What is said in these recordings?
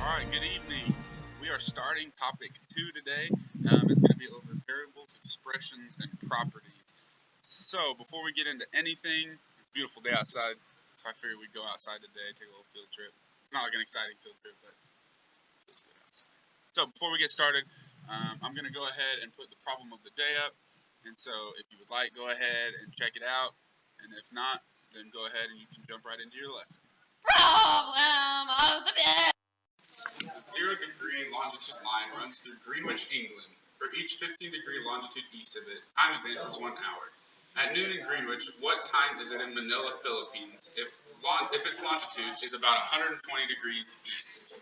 All right, good evening. We are starting topic 2 today. It's going to be over variables, expressions, and properties. So, before we get into anything, it's a beautiful day outside, so I figured we'd go outside today, take a little field trip. It's not like an exciting field trip, but it feels good outside. So, before we get started, I'm going to go ahead and put the problem of the day up. And so, if you would like, go ahead and check it out. And if not, then go ahead and you can jump right into your lesson. Problem of the day. A 0-degree longitude line runs through Greenwich, England. For each 15-degree longitude east of it, time advances 1 hour. At noon in Greenwich, what time is it in Manila, Philippines, if its longitude is about 120 degrees east?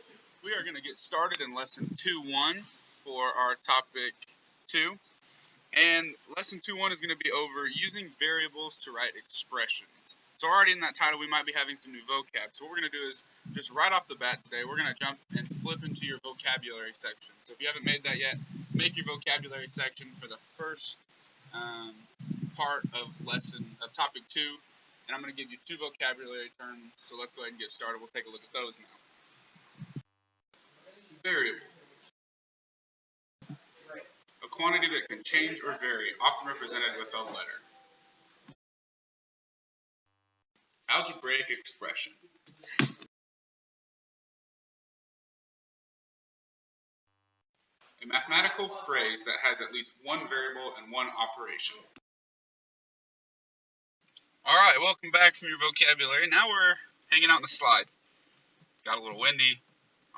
We are going to get started in lesson 2.1 for our topic 2. And lesson 2.1 is going to be over using variables to write expressions. So already in that title, we might be having some new vocab. So what we're going to do is just right off the bat today, we're going to jump and flip into your vocabulary section. So if you haven't made that yet, make your vocabulary section for the first part of topic 2. And I'm going to give you 2 vocabulary terms. So let's go ahead and get started. We'll take a look at those now. Variable. A quantity that can change or vary, often represented with a letter. Algebraic expression. A mathematical phrase that has at least one variable and one operation. All right, welcome back from your vocabulary. Now we're hanging out in the slide. Got a little windy.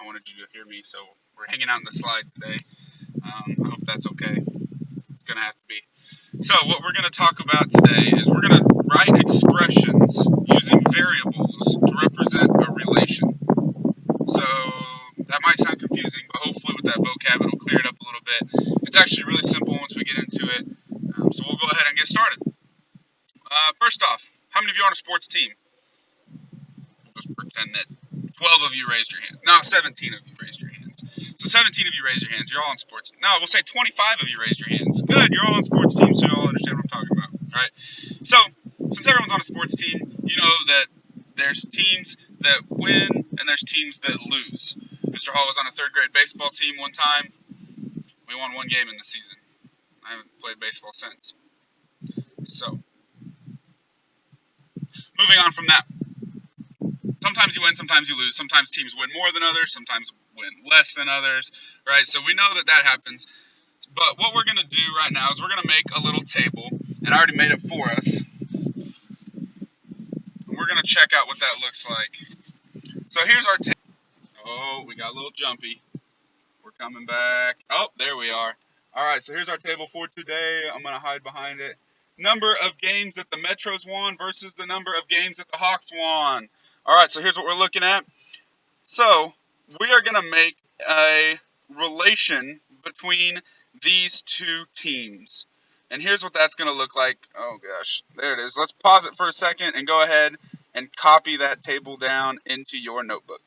I wanted you to hear me, so we're hanging out in the slide today. I hope that's okay. It's going to have to be. So what we're going to talk about today is we're going to write expressions using variables to represent a relation. So that might sound confusing, but hopefully with that vocab it'll clear it up a little bit. It's actually really simple once we get into it. So we'll go ahead and get started. First off, how many of you are on a sports team? We'll just pretend that 12 of you raised your hand. No, 17 of you raised your hands. So 17 of you raised your hands. You're all on sports. No, we'll say 25 of you raised your hands. Good, you're all on sports teams, so you all understand what I'm talking about. All right. So since everyone's on a sports team, you know that there's teams that win and there's teams that lose. Mr. Hall was on a 3rd grade baseball team one time. We won 1 game in the season. I haven't played baseball since. So, moving on from that. Sometimes you win, sometimes you lose. Sometimes teams win more than others, sometimes win less than others, right? So we know that happens. But what we're going to do right now is we're going to make a little table, and I already made it for us. And we're going to check out what that looks like. So here's our table. Oh, we got a little jumpy. We're coming back. Oh, there we are. All right, so here's our table for today. I'm going to hide behind it. Number of games that the Metros won versus the number of games that the Hawks won. All right, so here's what we're looking at. So we are going to make a relation between these 2 teams. And here's what that's going to look like. Oh, gosh. There it is. Let's pause it for a second and go ahead and copy that table down into your notebook.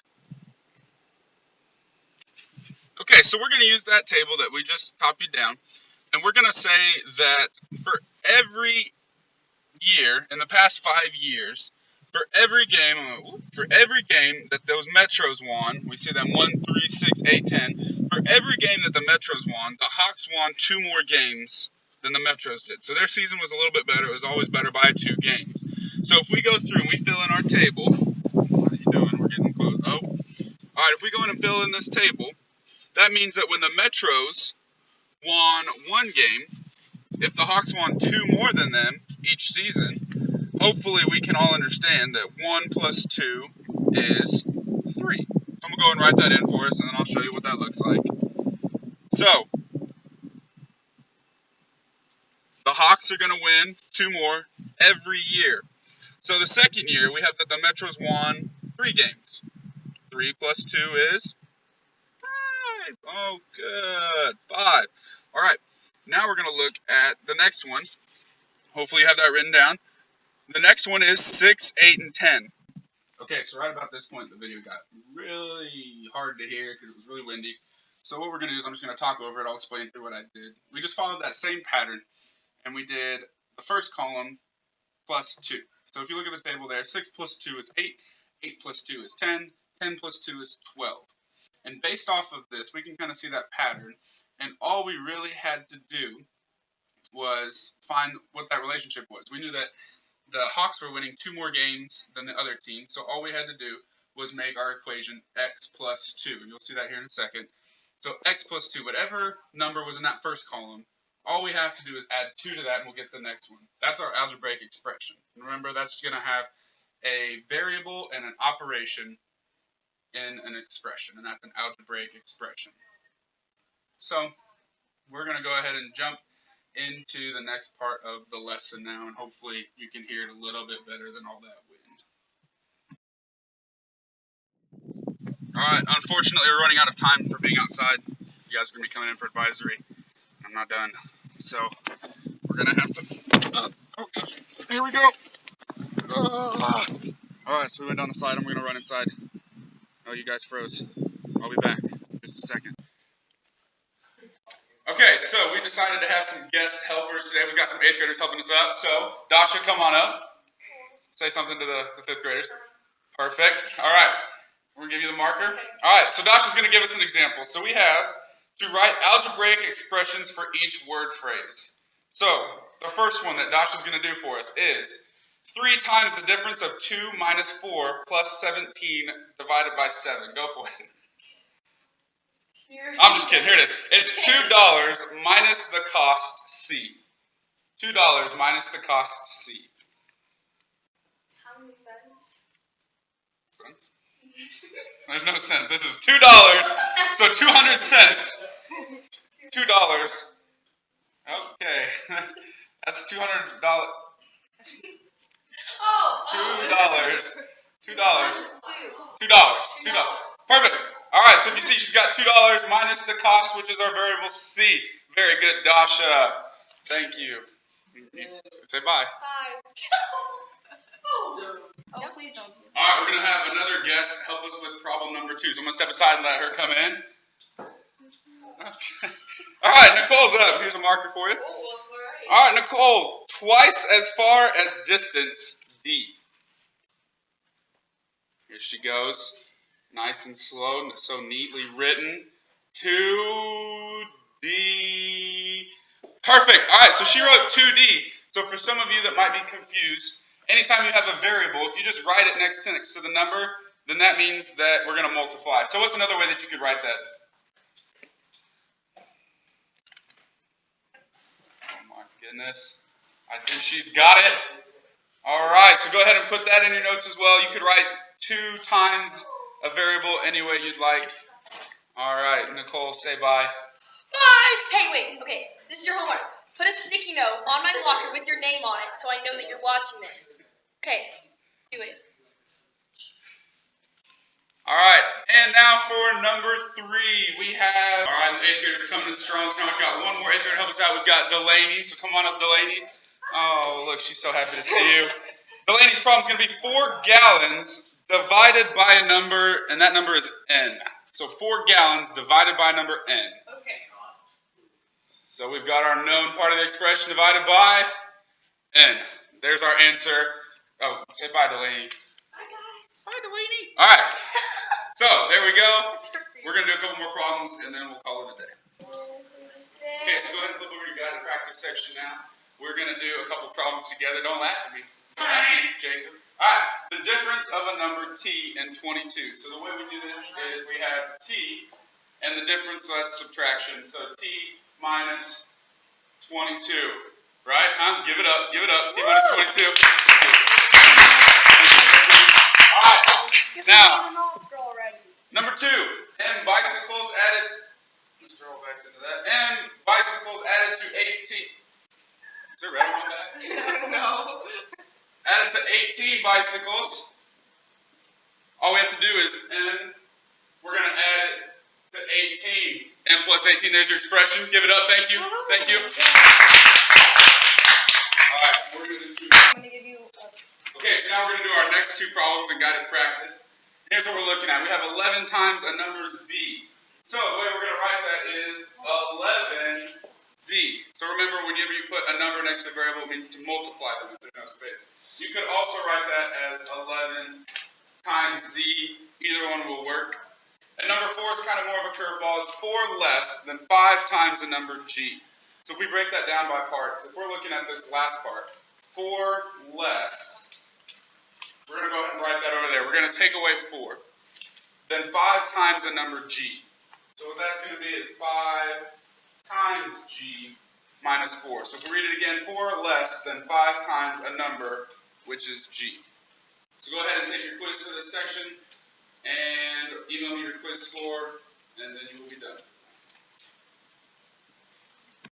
Okay, so we're going to use that table that we just copied down, and we're going to say that for every year, in the past 5 years, for every game that those Metros won, we see them 1, 3, 6, 8, 10. For every game that the Metros won, the Hawks won 2 more games than the Metros did. So their season was a little bit better. It was always better by 2 games. So if we go through and we fill in our table, what are you doing? We're getting close. Oh, all right. If we go in and fill in this table, that means that when the Metros won 1 game, if the Hawks won 2 more than them each season, hopefully we can all understand that 1 plus 2 is 3. So I'm going to go and write that in for us, and then I'll show you what that looks like. So the Hawks are going to win 2 more every year. So the second year, we have that the Metros won 3 games. 3 plus 2 is 5. Oh, good. 5. All right. Now we're going to look at the next one. Hopefully you have that written down. The next one is 6, 8, and 10. Okay, so right about this point, the video got really hard to hear because it was really windy. So what we're going to do is I'm just going to talk over it. I'll explain through what I did. We just followed that same pattern, and we did the first column plus 2. So if you look at the table there, 6 plus 2 is 8, 8 plus 2 is 10, 10 plus 2 is 12. And based off of this, we can kind of see that pattern. And all we really had to do was find what that relationship was. We knew that the Hawks were winning 2 more games than the other team, so all we had to do was make our equation x plus 2. And you'll see that here in a second. So x plus 2, whatever number was in that first column, all we have to do is add 2 to that and we'll get the next one. That's our algebraic expression. And remember, that's going to have a variable and an operation in an expression, and that's an algebraic expression. So we're going to go ahead and jump into the next part of the lesson now, and hopefully you can hear it a little bit better than all that wind. Alright, unfortunately we're running out of time for being outside. You guys are going to be coming in for advisory. I'm not done. So we're going to have to... here we go! Alright, so we went down the slide and we're going to run inside. Oh, you guys froze. I'll be back in just a second. Okay, so we decided to have some guest helpers today. We've got some 8th graders helping us out. So, Dasha, come on up. Say something to the 5th graders. Perfect. All right. We're going to give you the marker. All right, so Dasha's going to give us an example. So we have to write algebraic expressions for each word phrase. So, the first one that Dasha's going to do for us is 3 times the difference of 2 minus 4 plus 17 divided by 7. Go for it. I'm just kidding. Here it is. It's $2 minus the cost C. $2 minus the cost C. How many cents? Cents? There's no cents. This is $2. So 200 cents. $2. Okay. That's $200. $2. $2. Perfect. All right, so if you see she's got $2 minus the cost, which is our variable C. Very good, Dasha. Thank you. Say bye. Bye. Oh, please don't. All right, we're going to have another guest help us with problem number 2. So I'm going to step aside and let her come in. Okay. All right, Nicole's up. Here's a marker for you. All right, Nicole, twice as far as distance D. Here she goes. Nice and slow, so neatly written. 2D. Perfect. All right, so she wrote 2D. So for some of you that might be confused, anytime you have a variable, if you just write it next to the number, then that means that we're going to multiply. So what's another way that you could write that? Oh my goodness. I think she's got it. All right, so go ahead and put that in your notes as well. You could write 2 times a variable any way you'd like. All right, Nicole, say bye. Bye! Hey, wait. Okay, this is your homework. Put a sticky note on my locker with your name on it so I know that you're watching this. Okay, do it. All right, and now for number 3, we have... All right, the 8th graders are coming in strong. So now we've got one more 8th grader to help us out. We've got Delaney, so come on up, Delaney. Oh, look, she's so happy to see you. Delaney's problem is going to be 4 gallons divided by a number, and that number is N. So 4 gallons divided by number N. Okay. So we've got our known part of the expression divided by N. There's our answer. Oh, say bye, Delaney. Bye, guys. Bye, Delaney. All right. So there we go. We're going to do a couple more problems, and then we'll call it a day. Okay, so go ahead and flip over your guided practice section now. We're going to do a couple problems together. Don't laugh at me. Jacob. All right, the difference of a number t and 22. So the way we do this is we have t, and the difference, so that's subtraction. So t minus 22, right? Give it up, t minus 22. All right, now, number 2, m bicycles added, let's scroll back into that, m bicycles added to 18. Is there red on that? No. Added to 18 bicycles. All we have to do is n. We're going to add it to 18. n plus 18. There's your expression. Give it up. Thank you. Thank you. All right. We're going to do 2. I'm going to give you Okay, so now we're going to do our next 2 problems in guided practice. Here's what we're looking at. We have 11 times a number z. So the way we're going to write that is 11z. So remember, whenever you put a number next to a variable, it means to multiply them if there's no space. You could also write that as 11 times z. Either one will work. And number 4 is kind of more of a curveball. It's 4 less than 5 times the number g. So if we break that down by parts, if we're looking at this last part, 4 less, we're going to go ahead and write that over there. We're going to take away 4. Then 5 times the number g. So what that's going to be is 5 times g minus 4. So if we read it again, 4 less than 5 times a number, which is g. So go ahead and take your quiz for this section and email me your quiz score, and then you will be done.